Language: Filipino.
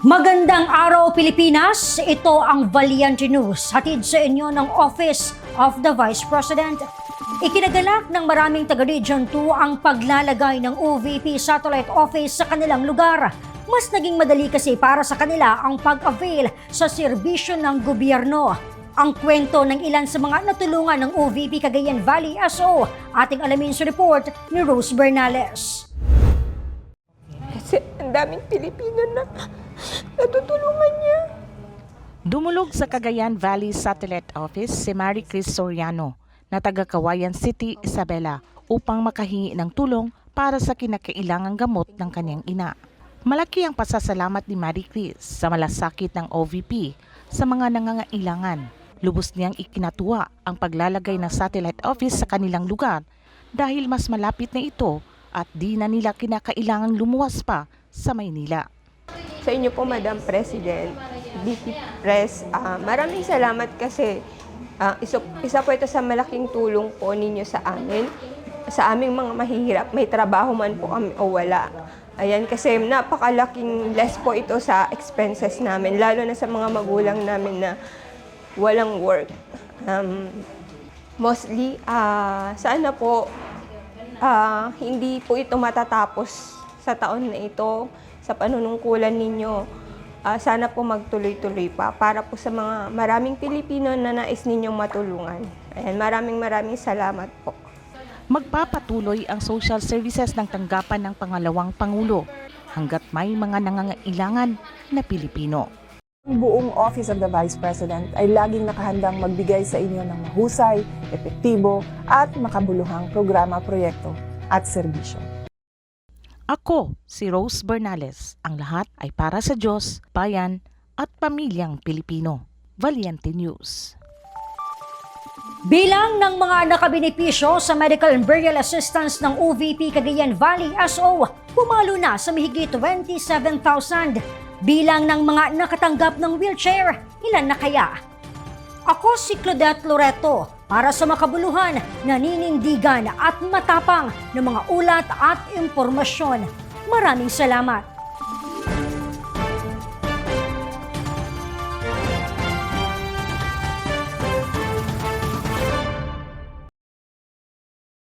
Magandang araw Pilipinas, ito ang Valiente News, hatid sa inyo ng Office of the Vice President. Ikinagalak ng maraming taga-Region 2 ang paglalagay ng OVP Satellite Office sa kanilang lugar. Mas naging madali kasi para sa kanila ang pag-avail sa serbisyo ng gobyerno. Ang kwento ng ilan sa mga natulungan ng OVP Cagayan Valley SO, ating alamin sa report ni Rose Bernales. Kasi ang daming Pilipino na natutulungan niya. Dumulog sa Cagayan Valley Satellite Office si Marie Cris Soriano na taga Kawayan City, Isabela upang makahingi ng tulong para sa kinakailangang gamot ng kanyang ina. Malaki ang pasasalamat ni Marie Cris sa malasakit ng OVP sa mga nangangailangan. Lubos niyang ikinatuwa ang paglalagay ng satellite office sa kanilang lugar dahil mas malapit na ito at di na nila kinakailangang lumuwas pa sa Maynila. Sa inyo po, Madam President, VP Press, maraming salamat kasi isa po ito sa malaking tulong po ninyo sa amin. Sa aming mga mahihirap, may trabaho man po kami o wala. Ayan, kasi napakalaking less po ito sa expenses namin, lalo na sa mga magulang namin na walang work. Mostly, sana po, hindi po ito matatapos sa taon na ito, sa panunungkulan ninyo. Sana po magtuloy-tuloy pa para po sa mga maraming Pilipino na nais ninyong matulungan. Ayan, maraming salamat po. Magpapatuloy ang social services ng tanggapan ng pangalawang Pangulo hanggat may mga nangangailangan na Pilipino. Ang buong Office of the Vice President ay laging nakahandang magbigay sa inyo ng mahusay, epektibo at makabuluhang programa, proyekto at serbisyo. Ako, si Rose Bernales. Ang lahat ay para sa Diyos, bayan at pamilyang Pilipino. Valiente News. Bilang ng mga nakabenepisyo sa medical and burial assistance ng OVP Cagayan Valley SO, pumalo na sa mahigit 27,000. Bilang ng mga nakatanggap ng wheelchair, ilan na kaya? Ako si Claudette Loreto para sa makabuluhan, naninindigan at matapang ng mga ulat at impormasyon. Maraming salamat.